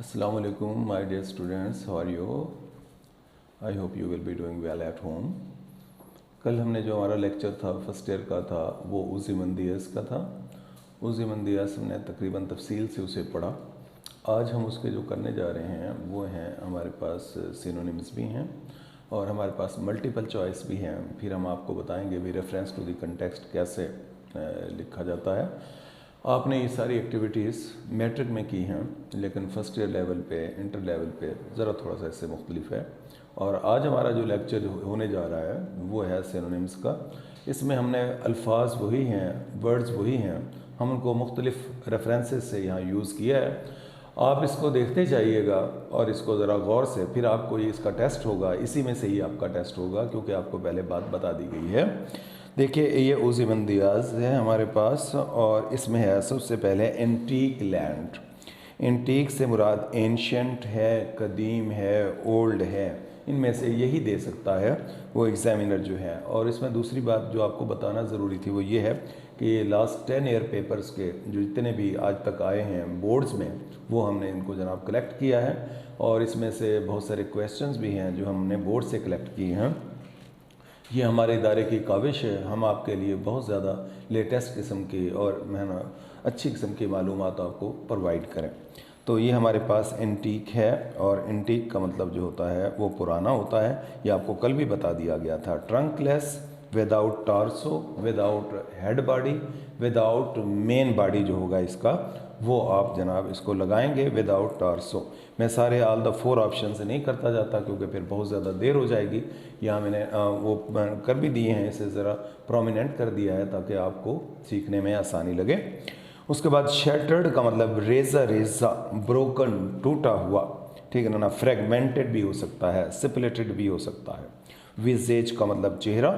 Assalamu alaikum, my dear students. How are you? I hope you will be doing well at home. कल हमने जो हमारा lecture था first year का था वो उज़ीमंदियस का था। उज़ीमंदियस हमने तकरीबन तफसील से उसे पढ़ा। आज हम उसके जो करने जा रहे हैं वो हैं हमारे पास सिनोनिम्स भी हैं और हमारे पास मल्टीपल चॉइस भी हैं। फिर हम आपको बताएंगे भी रेफरेंस टू द कंटेक्स्ट कैसे लिखा जाता है। आपने ये सारी एक्टिविटीज़ मैट्रिक में की हैं लेकिन फ़र्स्ट ईयर लेवल पे इंटर लेवल पे ज़रा थोड़ा सा इससे मुख्तलिफ है। और आज हमारा जो लेक्चर होने जा रहा है वो है सिनोनिम्स का। इसमें हमने अल्फाज वही हैं, वर्ड्स वही हैं, हम उनको मुख्तलिफ रेफरेंसेस से यहाँ यूज़ किया है। आप इसको देखते जाइएगा और इसको ज़रा गौर से, फिर आपको ये इसका टेस्ट होगा, इसी में से ही आपका टेस्ट होगा क्योंकि आपको पहले बात बता दी गई है। देखिए ये उज़ीमंदियास है हमारे पास और इसमें है सबसे पहले एंटीक लैंड। एंटीक से मुराद एंशंट है, कदीम है, ओल्ड है, इनमें से यही दे सकता है वो एग्ज़ामिनर जो है। और इसमें दूसरी बात जो आपको बताना ज़रूरी थी वो ये है कि लास्ट 10 ईयर पेपर्स के जो जितने भी आज तक आए हैं बोर्ड्स में वो हमने इनको जनाब कलेक्ट किया है और इसमें से बहुत सारे क्वेश्चंस भी हैं जो हमने बोर्ड से कलेक्ट किए हैं। ये हमारे इदारे की काविश है, हम आपके लिए बहुत ज़्यादा लेटेस्ट किस्म की और अच्छी किस्म की मालूमात आपको प्रोवाइड करें। तो ये हमारे पास एंटीक है और एंटीक का मतलब जो होता है वो पुराना होता है। ये आपको कल भी बता दिया गया था। Trunkless, without torso, without head body, without main body जो होगा इसका वो आप जनाब इसको लगाएंगे विदाउट टार्सो। मैं सारे ऑल द 4 ऑप्शन से नहीं करता जाता क्योंकि फिर बहुत ज़्यादा देर हो जाएगी। यहाँ मैंने वो कर भी दिए हैं, इसे ज़रा प्रोमिनेंट कर दिया है ताकि आपको सीखने में आसानी लगे। उसके बाद शैटर्ड का मतलब रेज़ा रेज़ा, ब्रोकन टूटा हुआ, ठीक है ना, फ्रेगमेंटेड भी हो सकता है, सिपलेटेड भी हो सकता है। विजेज का मतलब चेहरा,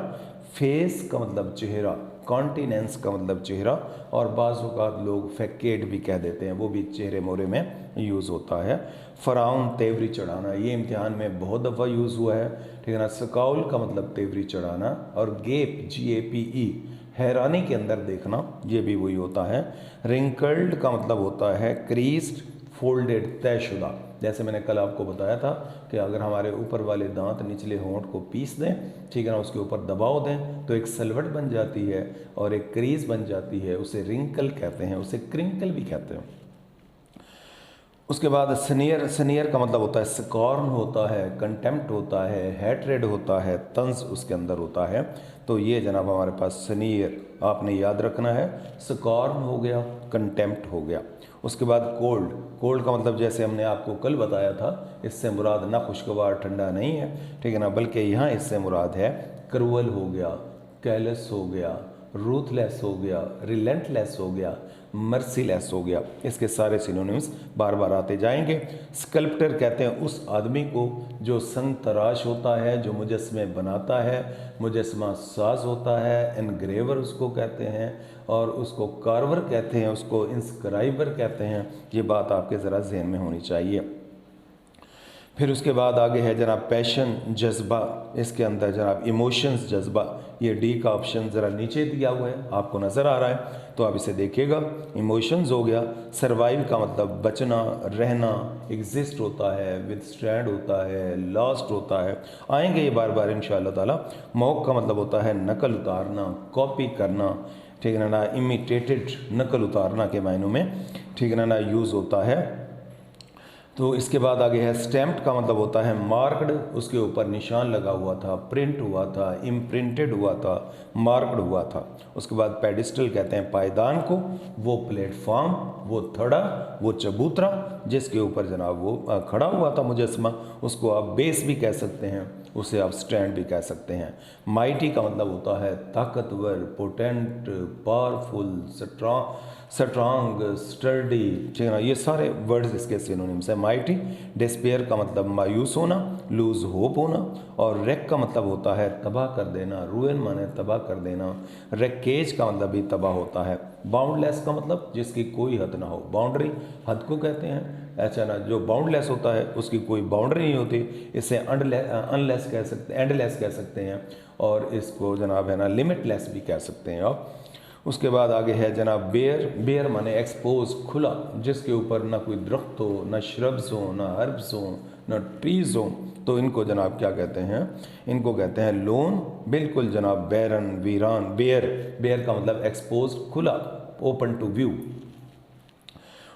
फेस का मतलब चेहरा, कॉन्टिनेंस का मतलब चेहरा और बाज़ औक़ात लोग फैकेट भी कह देते हैं, वो भी चेहरे मोरे में यूज़ होता है। फ़राउन तेवरी चढ़ाना, ये इम्तिहान में बहुत दफ़ा यूज़ हुआ है, ठीक है ना। स्काउल का मतलब तेवरी चढ़ाना और गेप GAPE हैरानी के अंदर देखना, ये भी वही होता है। रिंकल्ड का मतलब होता है क्रीस्ड, फोल्डेड, तयशुदा। जैसे मैंने कल आपको बताया था कि अगर हमारे ऊपर वाले दांत निचले होंठ को पीस दें, ठीक है ना, उसके ऊपर दबाव दें तो एक सलवट बन जाती है और एक क्रीज बन जाती है, उसे रिंकल कहते हैं, उसे क्रिंकल भी कहते हैं। उसके बाद सनियर, सनियर का मतलब होता है स्कॉर्न होता है, कंटेम्प्ट होता है, हैट्रेड होता है, तंज उसके अंदर होता है। तो ये जनाब हमारे पास सनियर आपने याद रखना है। स्कॉर्न हो गया, कंटेम्प्ट हो गया। उसके बाद कोल्ड, कोल्ड का मतलब जैसे हमने आपको कल बताया था, इससे मुराद ना खुशगवार ठंडा नहीं है, ठीक है ना, बल्कि यहाँ इससे मुराद है क्रूअल हो गया, कैलस हो गया, रूथलेस हो गया, रिलेंटलेस हो गया, मर्सीलेस हो गया। इसके सारे सिनोनिम्स बार बार आते जाएंगे। स्कल्प्टर कहते हैं उस आदमी को जो संग तराश होता है, जो मुजस्मे बनाता है, मुजस्मा साज होता है। इनग्रेवर उसको कहते हैं और उसको कार्वर कहते हैं, उसको इंस्क्राइबर कहते हैं। ये बात आपके ज़रा जहन में होनी चाहिए। फिर उसके बाद आगे है जनाब पैशन, जज्बा, इसके अंदर जनाब इमोशंस, जज्बा। ये डी का ऑप्शन ज़रा नीचे दिया हुआ है, आपको नज़र आ रहा है तो आप इसे देखिएगा। इमोशंस हो गया। सर्वाइव का मतलब बचना, रहना, एग्जिस्ट होता है, विदस्टैंड होता है, लास्ट होता है, आएंगे ये बार बार इंशाअल्लाह ताला। मौक का मतलब होता है नकल उतारना, कॉपी करना, ठीक है ना, इमिटेटेड, नकल उतारना के मायनों में, ठीक है ना, यूज़ होता है। तो इसके बाद आगे है स्टैम्प्ड का मतलब होता है मार्क्ड, उसके ऊपर निशान लगा हुआ था, प्रिंट हुआ था, इम्प्रिंटेड हुआ था, मार्क्ड हुआ था। उसके बाद पेडिस्टल कहते हैं पायदान को, वो प्लेटफॉर्म, वो थड़ा, वो चबूतरा जिसके ऊपर जनाब वो खड़ा हुआ था मुजस्मा, उसको आप बेस भी कह सकते हैं, उसे आप स्टैंड भी कह सकते हैं। माइटी का मतलब होता है ताकतवर, पोटेंट, पावरफुल, स्ट्रॉन्ग, स्टर्डी, ठीक है ना, ये सारे वर्ड्स इसके सिनोनिम्स हैं। माइटी। डिस्पेयर का मतलब मायूस होना, लूज होप होना और रेक का मतलब होता है तबाह कर देना, रूइन माने तबाह कर देना, रेकेज का मतलब भी तबाह होता है। बाउंडलेस का मतलब जिसकी कोई हद ना हो, बाउंड्री हद को कहते हैं, ऐसा ना, जो बाउंडलेस होता है उसकी कोई बाउंड्री नहीं होती, इसे अनलेस कह सकते, एंडलेस कह सकते हैं और इसको जनाब है ना लिमिटलेस भी कह सकते हैं आप। उसके बाद आगे है जनाब बेयर। बेयर माने एक्सपोज, खुला, जिसके ऊपर ना कोई दरख्त हो, ना श्रब्स हो, ना हर्ब्स हो, ना ट्रीज हो, तो इनको जनाब क्या कहते हैं, इनको कहते हैं लोन। बिल्कुल जनाब, बैरन, वीरान। बेयर, बेयर का मतलब एक्सपोज, खुला, ओपन टू व्यू।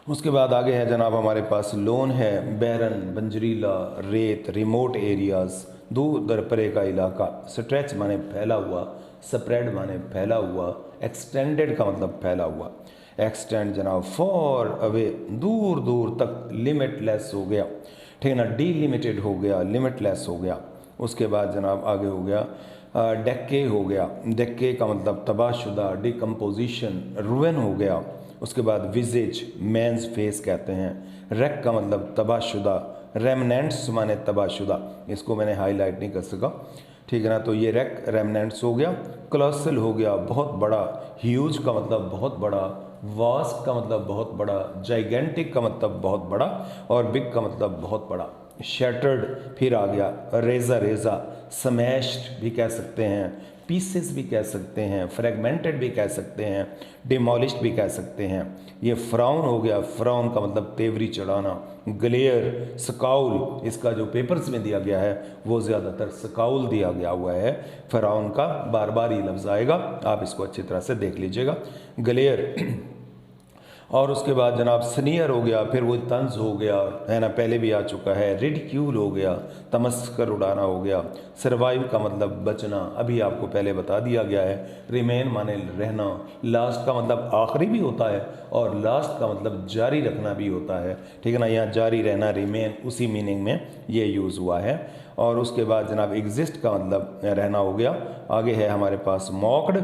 उसके बाद आगे है जनाब हमारे पास लोन है, बैरन, बंजरीला, रेत, रिमोट एरियाज, दूर दरपरे का इलाका। स्ट्रेच माने फैला हुआ, स्प्रेड माने फैला हुआ, एक्सटेंडेड का मतलब फैला हुआ। एक्सटेंड जनाब फॉर अवे, दूर दूर तक, लिमिटलेस हो गया, ठीक है ना, डीलिमिटेड हो गया, लिमिटलेस हो गया। उसके बाद जनाब आगे हो गया डेक्के हो गया। डेक्के का मतलब तबाहशुदा, डिकम्पोजिशन, रुइन हो गया। उसके बाद विजेज, मैंस फेस कहते हैं। रेक का मतलब तबाहशुदा, रेमनेंट्स माने तबाहशुदा, इसको मैंने हाईलाइट नहीं कर सका, ठीक है ना, तो ये रेक रेमनेंट्स हो गया। क्लोसल हो गया, बहुत बड़ा। ह्यूज का मतलब बहुत बड़ा, वास्ट का मतलब बहुत बड़ा, जाइगेंटिक का मतलब बहुत बड़ा, और बिग का मतलब बहुत बड़ा। शैटर्ड फिर आ गया, रेजा रेजा, स्मैश्ड भी कह सकते हैं, पीसेस भी कह सकते हैं, फ्रेगमेंटेड भी कह सकते हैं, डिमोलिश्ड भी कह सकते हैं। ये फ्राउन हो गया, फ्राउन का मतलब तेवरी चढ़ाना। ग्लेयर, स्काउल, इसका जो पेपर्स में दिया गया है वो ज़्यादातर स्काउल दिया गया हुआ है। फ्राउन का बार बार ये लफ्ज़ आएगा, आप इसको अच्छी तरह से देख लीजिएगा। ग्लेयर और उसके बाद जनाब स्नीयर हो गया, फिर वो तंज हो गया, है ना, पहले भी आ चुका है। रिडिक्यूल हो गया, तमस्कर उड़ाना हो गया। सर्वाइव का मतलब बचना, अभी आपको पहले बता दिया गया है। रिमेन माने रहना। लास्ट का मतलब आखिरी भी होता है, और लास्ट का मतलब जारी रखना भी होता है, ठीक है ना, यहाँ जारी रहना, रिमेन, उसी मीनिंग में ये यूज़ हुआ है। और उसके बाद जनाब एग्जिस्ट का मतलब रहना हो गया। आगे है हमारे पास मॉक्ड।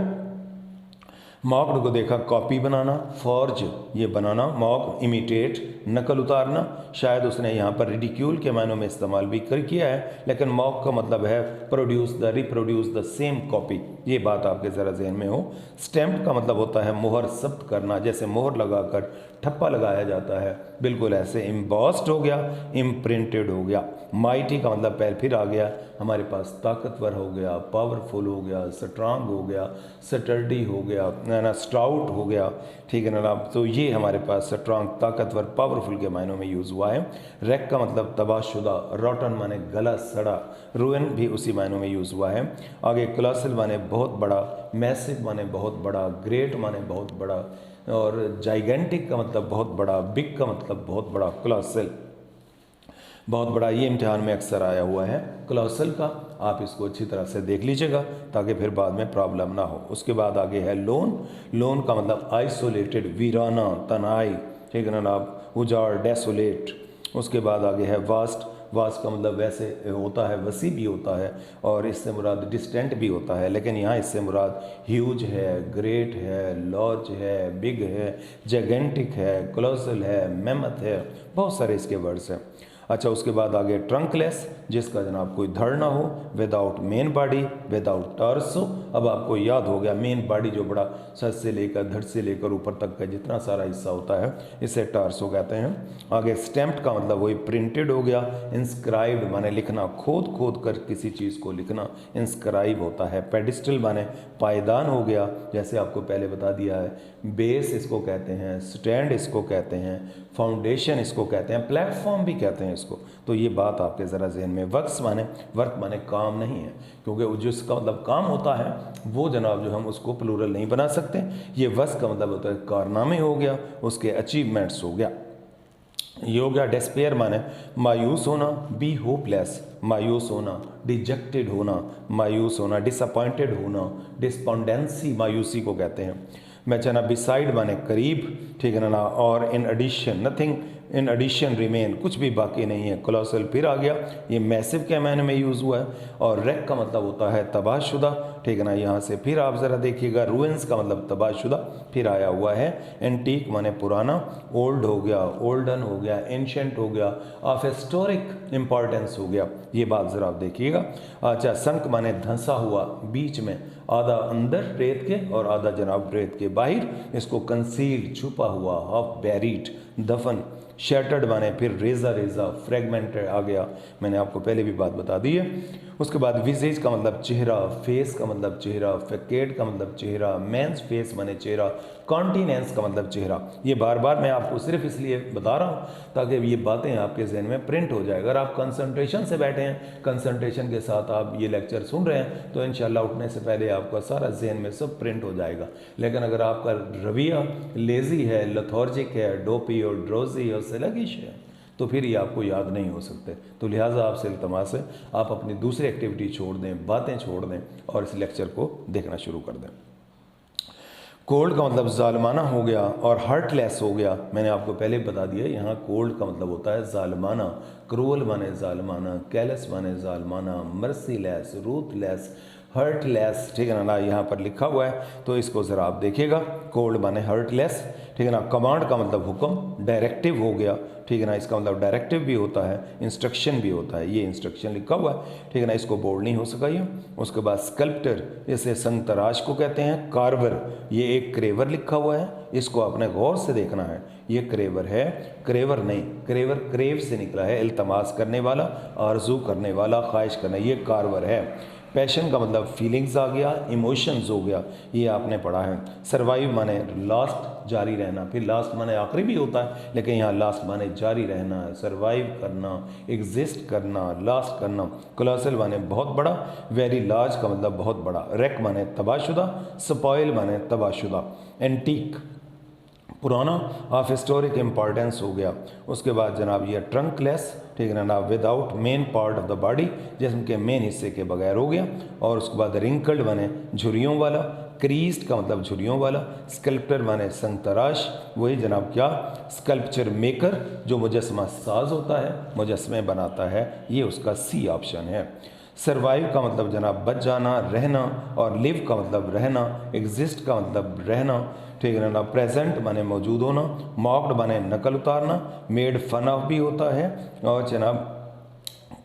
मॉक्ड को देखा, कॉपी बनाना, फॉर्ज ये बनाना, मॉक इमिटेट, नकल उतारना। शायद उसने यहाँ पर रिडिक्यूल के मायनों में इस्तेमाल भी कर किया है, लेकिन मॉक का मतलब है produce the, reproduce the same copy, ये बात आपके ज़रा जहन में हो। स्टैम्प का मतलब होता है मोहर जब्त करना, जैसे मोहर लगाकर ठप्पा लगाया जाता है, बिल्कुल ऐसे। एम्बॉस्ड हो गया, इम्प्रिंटेड हो गया। माइटी का मतलब पहले फिर आ गया हमारे पास, ताकतवर हो गया, पावरफुल हो गया, स्ट्रांग हो गया, स्टर्डी हो गया, ना, स्टाउट हो गया, ठीक है ना। तो ये हमारे पास स्ट्रांग, ताकतवर, पावरफुल के मायनों में यूज़ हुआ है। रेक का मतलब तबाहशुदा, रॉटन माने गला सड़ा, रूइन भी उसी मायनों में यूज़ हुआ है। आगे क्लासिल माने बहुत बड़ा, मैसिव माने बहुत बड़ा, ग्रेट माने बहुत बड़ा, और जाइगेंटिक का मतलब बहुत बड़ा, बिग का मतलब बहुत बड़ा। क्लासिल बहुत बड़ा, ये इम्तिहान में अक्सर आया हुआ है क्लासिल का, आप इसको अच्छी तरह से देख लीजिएगा ताकि फिर बाद में प्रॉब्लम ना हो। उसके बाद आगे है लोन। लोन का मतलब आइसोलेटेड, वीराना, तनाई, ठीक है ना, आप उजाड़, डेसोलेट। उसके बाद आगे है वास्ट। वास्ट का मतलब वैसे होता है, वसी भी होता है, और इससे मुराद डिस्टेंट भी होता है, लेकिन यहाँ इससे मुराद ह्यूज है, ग्रेट है, लार्ज है, बिग है, जैगेंटिक है, कोलोसल है, मेमथ है, बहुत सारे इसके वर्ड्स हैं। अच्छा, उसके बाद आगे ट्रंकलेस, जिसका जनाब कोई धड़ ना हो, विदाउट मेन बॉडी, विदाउट टार्सो। अब आपको याद हो गया, मेन बॉडी जो बड़ा सर से लेकर, धड़ से लेकर ऊपर तक का जितना सारा हिस्सा होता है, इसे टार्सो कहते हैं। आगे स्टैम्प्ड का मतलब वही प्रिंटेड हो गया। इंस्क्राइब्ड माने लिखना, खोद खोद कर किसी चीज़ को लिखना, इंस्क्राइब होता है। पेडिस्टल माने पायदान हो गया, जैसे आपको पहले बता दिया है। बेस इसको कहते हैं, स्टैंड इसको कहते हैं, फाउंडेशन इसको कहते हैं, प्लेटफॉर्म भी कहते हैं इसको। तो ये बात आपके ज़रा जहन में। वर्क माने काम नहीं है, क्योंकि जिसका मतलब काम होता है वो जनाब जो हम उसको प्लूरल नहीं बना सकते। ये वर्क का मतलब होता है कारनामे हो गया, उसके अचीवमेंट्स हो गया। ये हो गया डेस्पेयर माने मायूस होना, बी होपलेस, मायूस होना, डिजेक्टेड होना, मायूस होना, डिसअपॉइंटेड होना, डिस्पोंडेंसी मायूसी को कहते हैं। मैं चाहना बिसाइड माने करीब, ठीक है ना, और in addition, nothing in addition remain, कुछ भी बाकी नहीं है। कोलोसल फिर आ गया, ये मैसिव के मायने में यूज़ हुआ है। और रेक का मतलब होता है तबाहशुदा, ठीक है ना, यहाँ से फिर आप ज़रा देखिएगा, रूइंस का मतलब तबाहशुदा फिर आया हुआ है। एंटीक माने पुराना, ओल्ड हो गया, ओल्डन हो गया, एंशेंट हो गया, ऑफ हिस्टोरिक इम्पॉर्टेंस हो गया, ये बात ज़रा आप देखिएगा। अच्छा, संक माने धंसा हुआ, बीच में, आधा अंदर रेत के और आधा जनाब रेत के बाहर, इसको कंसील्ड, छुपा हुआ, हाफ बैरिड, दफन, शैटर्ड माने फिर रेजा रेजा, फ्रेगमेंटेड आ गया, मैंने आपको पहले भी बात बता दी है। उसके बाद विजेज का मतलब चेहरा, फेस का मतलब चेहरा, फैकेट का मतलब चेहरा, मेंस फेस माने चेहरा, कॉन्टिनेंस का मतलब चेहरा। ये बार बार मैं आपको सिर्फ इसलिए बता रहा हूँ ताकि ये बातें आपके जहन में प्रिंट हो जाए। अगर आप कंसंट्रेशन से बैठे हैं, कंसंट्रेशन के साथ आप ये लेक्चर सुन रहे हैं, तो इंशाल्लाह उठने से पहले आपका सारा जहन में सब प्रिंट हो जाएगा। लेकिन अगर आपका रवैया लेज़ी है, लथॉर्जिक है, डोपी और ड्रोजी और स्लगिश है, तो फिर ये आपको याद नहीं हो सकते। तो लिहाजा आपसे इल्तमास है आप अपनी दूसरी एक्टिविटी छोड़ दें, बातें छोड़ दें और इस लेक्चर को देखना शुरू कर दें। कोल्ड का मतलब जालमाना हो गया और हार्टलेस हो गया। मैंने आपको पहले बता दिया, यहाँ कोल्ड का मतलब होता है जालमाना, क्रूअल माने जालमाना, कैलस माने जालमाना, मर्सीलेस, रूथलेस, हर्टलेस, ठीक है ना, यहाँ पर लिखा हुआ है तो इसको ज़रा आप देखिएगा। कोल्ड माने हर्टलेस, ठीक है ना। कमांड का मतलब हुक्म, डायरेक्टिव हो गया, ठीक है ना, इसका मतलब डायरेक्टिव भी होता है, इंस्ट्रक्शन भी होता है। ये इंस्ट्रक्शन लिखा हुआ है, ठीक है ना, इसको बोर्ड नहीं हो सका ये। उसके बाद स्कल्प्टर, इसे संग तराश को कहते हैं। कार्वर, ये एक क्रेवर लिखा हुआ है, इसको आपने गौर से देखना है, ये क्रेवर है, क्रेवर नहीं, क्रेवर क्रेव से निकला है, इल्तमास करने वाला, आरजू करने वाला, ख्वाहिश करना, ये कार्वर है। पैशन का मतलब फीलिंग्स आ गया, इमोशंस हो गया, ये आपने पढ़ा है। सर्वाइव माने लास्ट, जारी रहना, फिर लास्ट माने आखिरी भी होता है, लेकिन यहाँ लास्ट माने जारी रहना, सर्वाइव करना, एग्जिस्ट करना, लास्ट करना। कोलोसल माने बहुत बड़ा, वेरी लार्ज का मतलब बहुत बड़ा। रेक माने तबाहशुदा, स्पॉइल माने तबाहशुदा। एंटीक पुराना, ऑफ हिस्टोरिक इम्पॉर्टेंस हो गया। उसके बाद जनाब ये ट्रंकलेस, ठीक है ना, without main part of the body, जिस्म के मेन हिस्से के बगैर हो गया। और उसके बाद रिंकल्ड माने झुर्रियों वाला, क्रीज्ड का मतलब झुर्रियों वाला। स्कल्प्टर माने संग तराश, वही जनाब क्या, स्कल्पचर मेकर जो मुजस्मा साज होता है, मुजस्मे बनाता है, ये उसका सी ऑप्शन है। सर्वाइव का मतलब जनाब बच जाना, रहना, और लिव का मतलब रहना, एग्जिस्ट का मतलब रहना, ठीक है ना। प्रेजेंट माने मौजूद होना, मॉक्ड माने नकल उतारना, मेड फन ऑफ भी होता है, और जनाब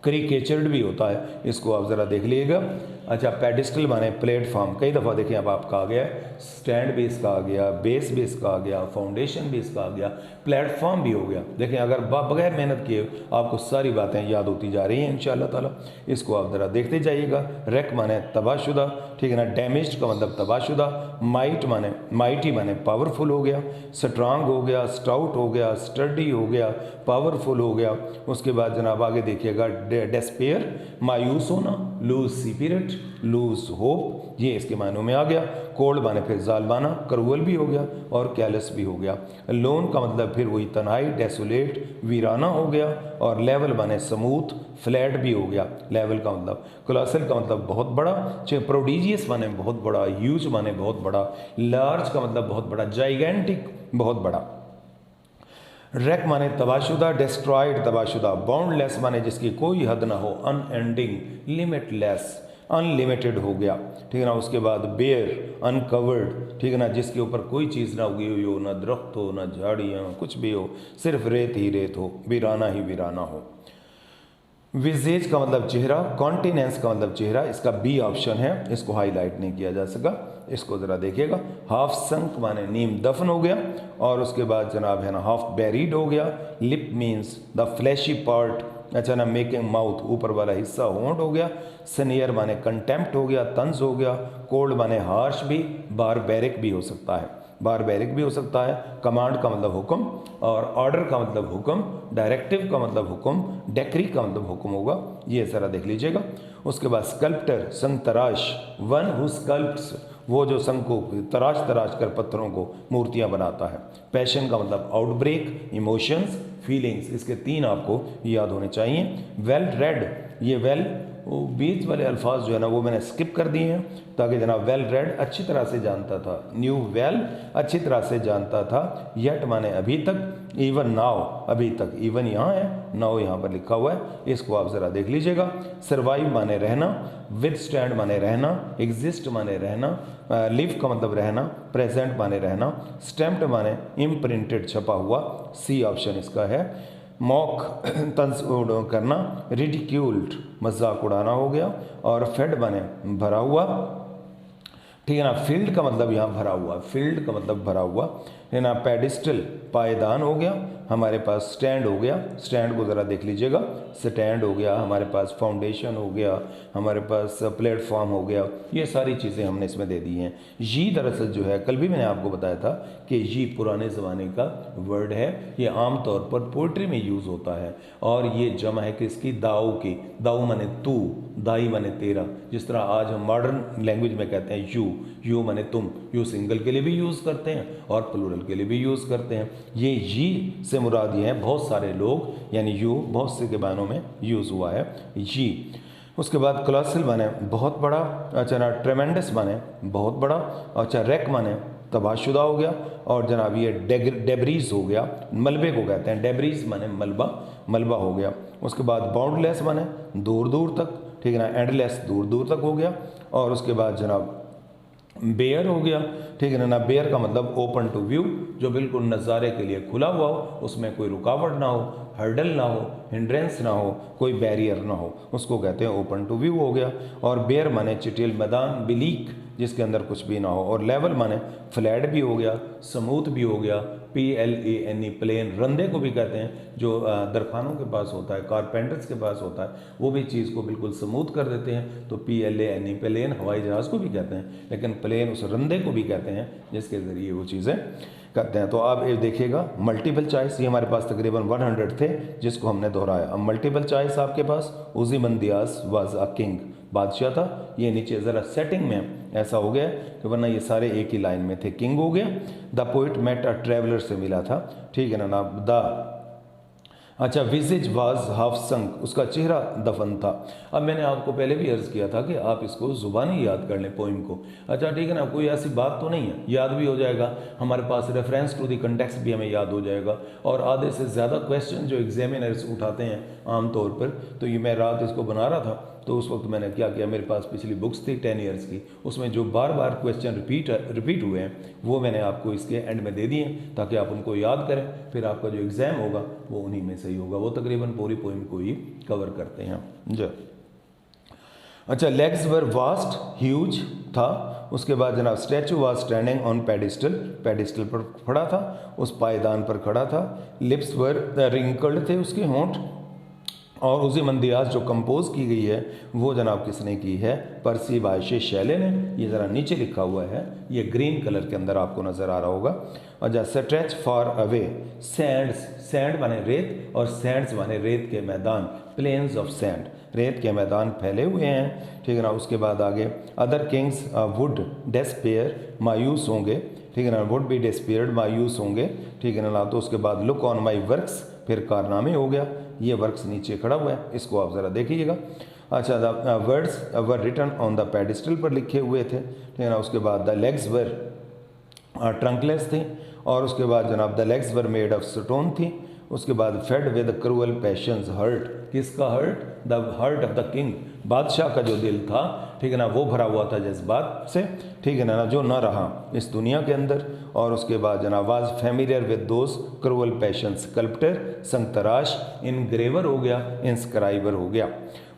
क्रिकेचर्ड भी होता है, इसको आप ज़रा देख लीजिएगा। अच्छा, पेडिस्टल माने प्लेटफॉर्म, कई दफ़ा देखिए अब आपका आ गया है, स्टैंड भी इसका आ गया, बेस भी इसका आ गया, फाउंडेशन भी इसका आ गया, प्लेटफॉर्म भी हो गया। देखें अगर बगैर मेहनत किए आपको सारी बातें याद होती जा रही हैं इंशाअल्लाह ताला, इसको आप ज़रा देखते जाइएगा। रेक माने तबाहशुदा, ठीक है ना, डैमेज्ड का मतलब तबाहशुदा। माइट माने माइटी माने पावरफुल हो गया, स्ट्रांग हो गया, स्टाउट हो गया, स्टडी हो गया, पावरफुल हो गया। उसके बाद जनाब आगे देखिएगा, डेस्पेयर मायूस होना, लूज स्पिरिट, लूज होप, ये इसके मायनों में आ गया। कोल्ड माने फिर जालमाना, क्रूअल भी हो गया और कैलस भी हो गया। लोन का मतलब फिर वही तन्हाई, डेसोलेट, वीराना हो गया। और लेवल माने स्मूथ, फ्लैट भी हो गया, लेवल का मतलब। कोलोसल का मतलब बहुत बड़ा, प्रोडिजियस माने बहुत बड़ा, ह्यूज माने बहुत बड़ा, लार्ज का मतलब बहुत बड़ा, जाइगेंटिक बहुत बड़ा। रेक माने तबाहशुदा, डिस्ट्रॉयड तबाहशुदा। बाउंडलेस माने जिसकी कोई हद ना हो, अनएंडिंग, लिमिटलेस, अनलिमिटेड हो गया, ठीक है ना। उसके बाद बेयर, अनकवर्ड, ठीक है ना, जिसके ऊपर कोई चीज़ ना उगी हुई हो, ना दरख्त हो, ना झाड़ियाँ, कुछ भी हो, सिर्फ रेत ही रेत हो, वीराना ही वीराना हो। विजेज का मतलब चेहरा, कॉन्टिनेंस का मतलब चेहरा, इसका बी ऑप्शन है, इसको हाईलाइट नहीं किया जा सका, इसको ज़रा देखिएगा। हाफ संक माने नीम दफन हो गया। और उसके बाद जनाब है ना, हाफ बेरीड हो गया। Lip means the fleshy part, अच्छा ना, मेकिंग माउथ, ऊपर वाला हिस्सा होंठ हो गया। सनियर माने कंटेम्प्ट हो गया, तंज हो गया। कोल्ड माने हार्श भी, बारबेरिक भी हो सकता है, बारबेरिक भी हो सकता है। कमांड का मतलब हुक्म, और ऑर्डर का मतलब हुक्म, डायरेक्टिव का मतलब हुक्म, डेक्री का मतलब हुक्म होगा, ये ज़रा देख लीजिएगा। उसके बाद स्कल्प्टर, संग तराश, वन हु स्कल्प्ट्स, वो जो संग को तराश तराश कर पत्थरों को मूर्तियां बनाता है। पैशन का मतलब आउटब्रेक, इमोशंस, फीलिंग्स, इसके तीन आपको याद होने चाहिए। वेल रेड, ये वेल वो बीच वाले अल्फाज जो है ना वो मैंने स्किप कर दिए हैं ताकि जनाब वेल रेड अच्छी तरह से जानता था, न्यू वेल अच्छी तरह से जानता था। येट माने अभी तक, इवन नाउ अभी तक, इवन यहाँ है, नाउ यहाँ पर लिखा हुआ है, इसको आप ज़रा देख लीजिएगा। सर्वाइव माने रहना, विद स्टैंड माने रहना, एग्जिस्ट माने रहना, लिव का मतलब रहना, प्रेजेंट माने रहना, स्टैम्प्ड माने इम्प्रिंटेड छपा हुआ, सी ऑप्शन इसका है। मॉक तंज करना, रिडिक्यूल्ड मजाक उड़ाना हो गया। और फेड माने भरा हुआ, ठीक है ना। फील्ड का मतलब यहाँ भरा हुआ, फील्ड का मतलब भरा हुआ है ना। पेडिस्टल पायदान हो गया। हमारे पास स्टैंड हो गया, स्टैंड को ज़रा देख लीजिएगा, स्टैंड हो गया, हमारे पास फाउंडेशन हो गया, हमारे पास प्लेटफॉर्म हो गया, ये सारी चीज़ें हमने इसमें दे दी हैं। ये दरअसल जो है, कल भी मैंने आपको बताया था कि ये पुराने ज़माने का वर्ड है, ये आम तौर पर पोइट्री में यूज़ होता है और ये जमा है किसकी, दाऊ की। दाऊ माने तू, दाई माने तेरा। जिस तरह आज हम मॉडर्न लैंग्वेज में कहते हैं यू माने तुम, यू सिंगल के लिए भी यूज़ करते हैं और प्लूरल के लिए भी यूज़ करते हैं। ये से मुराद ये है बहुत सारे लोग, यानी यू बहुत से के मानों में यूज़ हुआ है ये। उसके बाद कोलोसल माने बहुत बड़ा, अच्छा ना ट्रेमेंडस माने बहुत बड़ा, अच्छा रैक माने तबाहशुदा हो गया, और जनाब ये डेब्रीज हो गया, मलबे को कहते हैं, डेब्रीज माने मलबा हो गया। उसके बाद बाउंडलेस माने दूर दूर तक, ठीक है ना, एंडलेस दूर दूर तक हो गया। और उसके बाद जनाब बेयर हो गया, ठीक है ना, बेयर का मतलब ओपन टू व्यू, जो बिल्कुल नज़ारे के लिए खुला हुआ हो, उसमें कोई रुकावट ना हो, हर्डल ना हो, हिंड्रेंस ना हो, कोई बैरियर ना हो, उसको कहते हैं ओपन टू व्यू हो गया। और बेयर माने चिटिल मैदान, बिलीक जिसके अंदर कुछ भी ना हो, और लेवल माने फ्लैट भी हो गया, स्मूथ भी हो गया, PLANE प्लेन, रंधे को भी कहते हैं, जो दरखानों के पास होता है, कारपेंटर्स के पास होता है, वो भी चीज़ को बिल्कुल स्मूथ कर देते हैं, तो PLANE प्लेन, हवाई जहाज़ को भी कहते हैं, लेकिन प्लेन उस रंधे को भी कहते हैं जिसके ज़रिए वो चीज़ें करते हैं। तो आप ये देखिएगा मल्टीपल चॉइस, ये हमारे पास तकरीबन 100 थे जिसको हमने दोहराया। अब मल्टीपल चॉइस आपके पास, उज़िमंदियास वाज अ किंग, बादशाह था। ये नीचे ज़रा सेटिंग में ऐसा हो गया कि वरना ये सारे एक ही लाइन में थे, किंग हो गया। The poet met a traveller से मिला था, ठीक है ना। द अच्छा विजिज वाज हाफ संक, उसका चेहरा दफन था। अब मैंने आपको पहले भी अर्ज़ किया था कि आप इसको ज़ुबानी याद कर लें पोइम को। अच्छा ठीक है ना, कोई ऐसी बात तो नहीं है, याद भी हो जाएगा, हमारे पास रेफरेंस टू द कंटेक्स्ट भी हमें याद हो जाएगा। और आधे से ज़्यादा क्वेश्चन जो एग्जामिनर्स उठाते हैं आम तौर पर, तो ये मैं रात इसको बना रहा था तो उस वक्त मैंने क्या किया, मेरे पास पिछली बुक्स थी 10 ईयर्स की, उसमें जो बार बार क्वेश्चन रिपीट हुए हैं वो मैंने आपको इसके एंड में दे दिए ताकि आप उनको याद करें, फिर आपका जो एग्ज़ाम होगा वो उन्हीं में से ही होगा। वो तकरीबन पूरी पोइम को ही कवर करते हैं जो। अच्छा लेग्स वर वास्ट ह्यूज था। उसके बाद जनाब statue was standing on pedestal, pedestal पर खड़ा था, उस पायदान पर खड़ा था। लिप्स वर रिंकल्ड थे उसके होंठ। और उज़िमंदियास जो कंपोज की गई है वो जनाब किसने की है, पर्सी बायशे शैले ने। ये ज़रा नीचे लिखा हुआ है, ये ग्रीन कलर के अंदर आपको नज़र आ रहा होगा। और जहाँ stretch far away Sands, sand माने रेत और सैंड्स माने रेत के मैदान, प्लेन्स ऑफ सैंड, रेत के मैदान फैले हुए हैं, ठीक है ना। उसके बाद आगे अदर किंग्स वुड डेस्पेयर, मायूस होंगे, ठीक है ना, वुड बी डेस्पेयर्ड, मायूस होंगे, ठीक है ना। तो उसके बाद लुक ऑन माई वर्क्स, फिर कारनामे हो गया, ये वर्क्स नीचे खड़ा हुआ है, इसको आप ज़रा देखिएगा। अच्छा the words were written on the pedestal पर लिखे हुए थे, ठीक है ना। उसके बाद द लेग्स वर ट्रंकलेस थी, और उसके बाद जनाब the legs were made of stone थी। उसके बाद fed with cruel passions heart, किसका heart, the heart of the king, बादशाह का जो दिल था, ठीक है ना, वो भरा हुआ था जज्बात से, ठीक है ना, जो ना रहा इस दुनिया के अंदर। और उसके बाद जनाब was familiar with those cruel passions, sculptor संगतराश, इनग्रेवर हो गया, इंस्क्राइबर हो गया।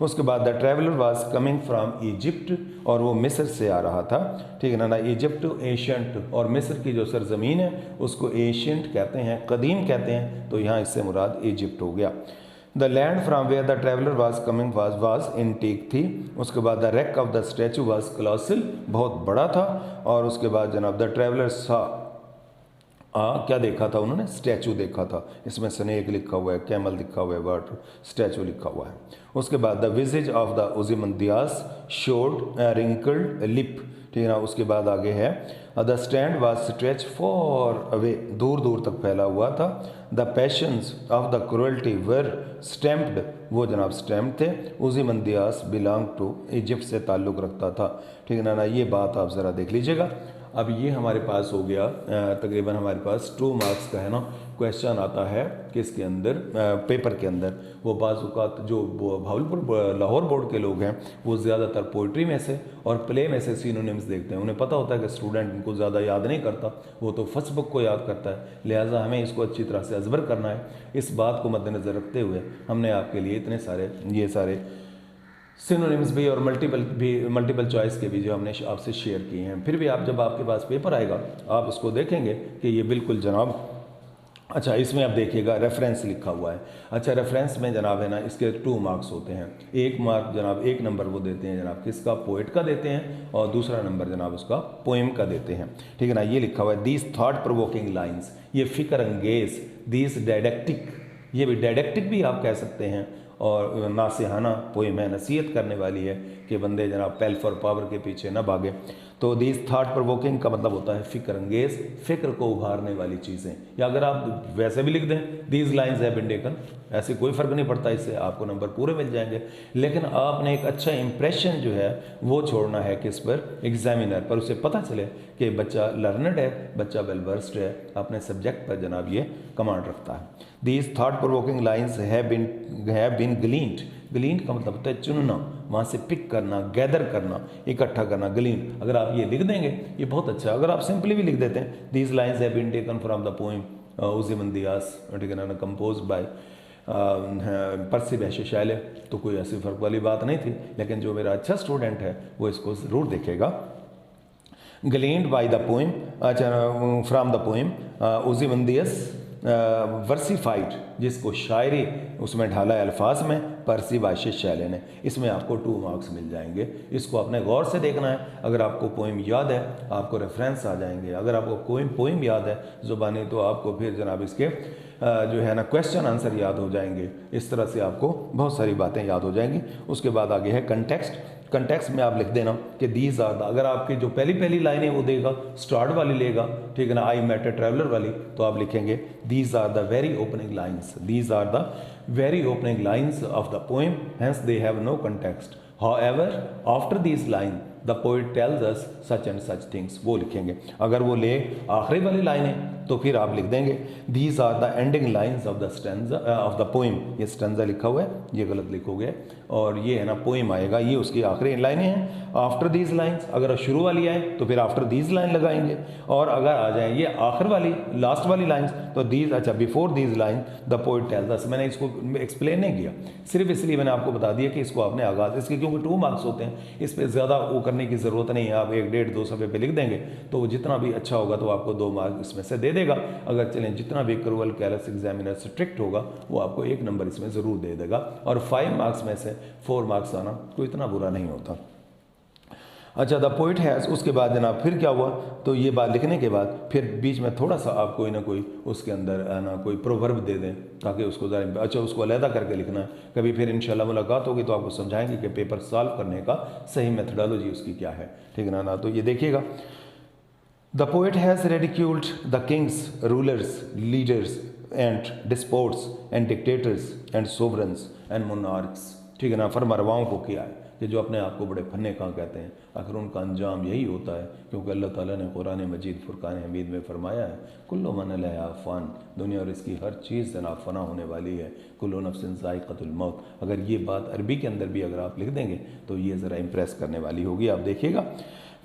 उसके बाद the traveller was coming from Egypt, और वो मिस्र से आ रहा था, ठीक है ना। इजिप्ट एशियंट, और मिस्र की जो सरजमीन है उसको एशियंट कहते हैं, कदीम कहते हैं, तो यहाँ इससे मुराद इजिप्ट हो गया। The land from where the traveller was coming was antique थी। उसके बाद the wreck of the statue was colossal, बहुत बड़ा था। और उसके बाद जनाब द ट्रैवलर सा क्या देखा था उन्होंने, स्टैचू देखा था, इसमें स्नेक लिखा हुआ है, कैमल लिखा हुआ है, वर्ड स्टैचू लिखा हुआ है। उसके बाद the visage of the Ozymandias showed wrinkled lip, ठीक है ना। उसके बाद आगे है the stand was stretch far away, दूर दूर तक फैला हुआ था। The passions of the cruelty were stamped, वो जनाब स्टैम्प थे। उज़िमंदियास बिलोंग टू इजिप्ट से ताल्लुक़ रखता था, ठीक है ना। ये बात आप ज़रा देख लीजिएगा। अब ये हमारे पास हो गया तकरीबन हमारे पास 2 मार्क्स का है ना क्वेश्चन आता है किसके अंदर, पेपर के अंदर। वो बाज़ जो भावलपुर लाहौर बोर्ड के लोग हैं वो ज़्यादातर पोइट्री में से और प्ले में से सिनोनिम्स देखते हैं। उन्हें पता होता है कि स्टूडेंट इनको ज़्यादा याद नहीं करता, वो तो फर्स्ट बुक को याद करता है, लिहाजा हमें इसको अच्छी तरह से अज़बर करना है। इस बात को मद्देनज़र रखते हुए हमने आपके लिए इतने सारे ये सारे सिनोनिम्स भी और मल्टीपल चॉइस के भी जो हमने आपसे शेयर किए हैं। फिर भी आप जब आपके पास पेपर आएगा आप इसको देखेंगे कि ये बिल्कुल जनाब अच्छा, इसमें आप देखिएगा रेफरेंस लिखा हुआ है। अच्छा, रेफरेंस में जनाब है ना, इसके 2 मार्क्स होते हैं। एक मार्क जनाब, एक नंबर वो देते हैं जनाब किसका, पोइट का देते हैं, और दूसरा नंबर जनाब उसका पोएम का देते हैं। ठीक है ना। ये लिखा हुआ है दीज थॉट प्रोवोकिंग लाइन्स, ये फिक्र अंगेज, दीज डायडेक्टिक, ये भी डायडेक्टिक भी आप कह सकते हैं, और नासिहाना पोएम है, नसीहत करने वाली है कि बंदे जनाब पेल फॉर पावर के पीछे ना भागे। तो दीज थॉट प्रोवोकिंग का मतलब होता है फिक्र अंगेज, फिक्र को उभारने वाली चीज़ें। या अगर आप वैसे भी लिख दें दीज लाइन्स है बिन टेकन, ऐसे कोई फ़र्क नहीं पड़ता, इससे आपको नंबर पूरे मिल जाएंगे। लेकिन आपने एक अच्छा इंप्रेशन जो है वो छोड़ना है किस पर, एग्जामिनर पर, उसे पता चले कि बच्चा लर्नड है, बच्चा वेल वर्स्ड है, अपने सब्जेक्ट पर जनाब ये कमांड रखता है। These thought provoking lines have been gleaned, gleaned का मतलब होता है चुनना, वहाँ से पिक करना, गैदर करना, इकट्ठा करना, ग्लीन। अगर आप ये लिख देंगे ये बहुत अच्छा है। अगर आप सिंपली भी लिख देते हैं these lines have been taken from the poem Ozymandias, ठीक है ना, compose by Percy Bysshe Shelley, तो कोई ऐसी फ़र्क वाली बात नहीं थी। लेकिन जो मेरा अच्छा स्टूडेंट है वो इसको ज़रूर देखेगा। ग्लीन्ड बाय द पोएम, अच्छा, फ्राम द पोएम ओज़िमंदियास वर्सीफाइड, जिसको शायरी उसमें ढाला है अल्फाज में, पर्सी बाशे शैले ने। इसमें आपको 2 मार्क्स मिल जाएंगे। इसको अपने गौर से देखना है। अगर आपको पोएम याद है आपको रेफरेंस आ जाएंगे, अगर आपको कोई पोएम याद है ज़ुबानी तो आपको फिर जनाब इसके जो है ना क्वेश्चन आंसर याद हो जाएंगे। इस तरह से आपको बहुत सारी बातें याद हो जाएंगी। उसके बाद आगे है कंटेक्स्ट। कंटेक्स्ट में आप लिख देना कि दीज आर द, अगर आपकी जो पहली लाइन है वो देगा, स्टार्ट वाली लेगा, ठीक है ना, आई मेट ए ट्रैवलर वाली, तो आप लिखेंगे these are the very opening lines, these are the very opening lines of the poem, hence they have no context. However after these line the poet tells us such and such things, वो लिखेंगे। अगर वो ले आखिरी वाली line है तो फिर आप लिख देंगे these are the ending lines of the stanza of the poem. ये स्टैंजा लिखा हुआ है, ये गलत लिखोगे, और ये है ना पोएम आएगा, ये उसकी आखिरी लाइनें हैं। आफ्टर दीज लाइन्स, अगर शुरू वाली आए तो फिर आफ्टर दीज लाइन लगाएंगे, और अगर आ जाए ये आखिर वाली लास्ट वाली लाइन्स तो दीज, अच्छा, before these line the poet tells अस। मैंने इसको एक्सप्लेन नहीं किया, सिर्फ इसलिए मैंने आपको बता दिया कि इसको आपने आगाज, इसके क्योंकि 2 मार्क्स होते हैं, इस पर ज़्यादा वो करने की ज़रूरत नहीं है। आप 1, 1.5, 2 सफ़े पे लिख देंगे तो वो जितना भी अच्छा होगा तो आपको 2 मार्क्स इसमें से दे देगा। अगर चलें जितना भी क्रूअल कैलस एग्जामिनर स्ट्रिक्ट होगा वो आपको 1 नंबर इसमें ज़रूर दे देगा, और 5 मार्क्स में से 4 मार्क्स आना कोई इतना बुरा नहीं होता। अच्छा, द पोइट हैज़, उसके बाद जनाब फिर क्या हुआ, तो ये बात लिखने के बाद फिर बीच में थोड़ा सा आप कोई ना कोई उसके अंदर ना कोई प्रोवर्ब दे दें ताकि उसको ज़रा, अच्छा, उसको अलहदा करके लिखना है। कभी फिर इंशाल्लाह मुलाकात होगी तो आपको समझाएंगे कि पेपर सॉल्व करने का सही मेथडोलॉजी उसकी क्या है, ठीक है ना। तो ये देखिएगा, the poet has ridiculed the kings, rulers, leaders and despots and dictators and sovereigns and monarchs, ठीक है ना, फरमारवाओं को किया है कि जो अपने आप को बड़े फन्ने कहाँ कहते हैं, आखिर उनका अंजाम यही होता है, क्योंकि अल्लाह ताला ने कुरान मजीद फुरकान हमीद में फरमाया है कुल्लु मन अलैहा फ़ान, दुनिया और इसकी हर चीज़ जनाब फ़ना होने वाली है, कुल्लु नफ्सिन ज़ाइक़तुल मौत। अगर ये बात अरबी के अंदर भी अगर आप लिख देंगे तो ये ज़रा इम्प्रेस करने वाली होगी। आप देखिएगा,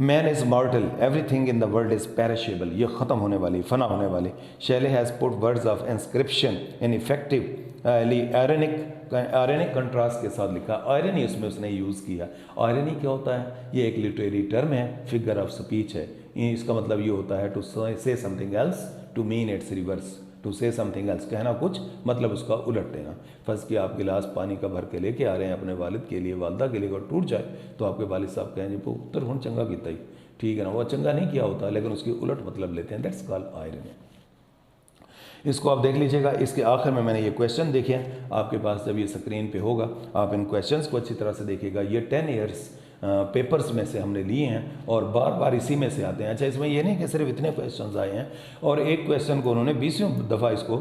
man is mortal, everything in the world is perishable, ये ख़त्म होने वाली, फना होने वाली। Shelley has put words of inscription in effective ironic contrast के साथ लिखा। आयरनी उसमें उसने यूज़ किया। आयरनी क्या होता है, ये एक लिटरेरी टर्म है, फिगर ऑफ स्पीच है। इसका मतलब ये होता है to say something else to mean its reverse, to say something else, कहना कुछ मतलब उसका उलट देना। फर्ज कि आप गिलास पानी का भर के लेके आ रहे हैं अपने वालिद के लिए, वालदा के लिए, अगर टूट जाए तो आपके वालिद साहब कहेंगे पुत्र हुन चंगा किया ही, ठीक है ना, वो चंगा नहीं किया होता लेकिन उसकी उलट मतलब लेते हैं, दैट्स कॉल्ड आयरनी। इसको आप देख लीजिएगा। इसके आखिर में मैंने ये क्वेश्चन देखे हैं आपके पास, जब ये स्क्रीन पे होगा आप इन क्वेश्चंस को अच्छी तरह से देखिएगा। ये 10 ईयर्स पेपर्स में से हमने लिए हैं और बार बार इसी में से आते हैं। अच्छा, इसमें ये नहीं कि सिर्फ इतने क्वेश्चंस आए हैं, और एक क्वेश्चन को उन्होंने 20वीं दफ़ा इसको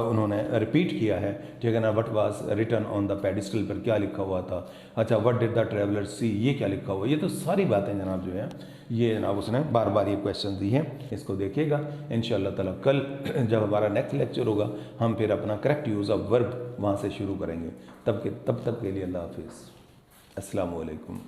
उन्होंने रिपीट किया है, ठीक है ना। What was written on the pedestal पर क्या लिखा हुआ था, अच्छा, what did the traveller see, ये क्या लिखा हुआ, ये तो सारी बातें जनाब जो है ये जनाब उसने बार बार ये क्वेश्चन दिए हैं। इसको देखिएगा इंशाअल्लाह ताला। कल जब हमारा नेक्स्ट लेक्चर होगा हम फिर अपना करेक्ट यूज़ ऑफ वर्ब वहाँ से शुरू करेंगे। तब तक के लिए अल्लाह हाफिज़, अस्सलामु अलैकुम।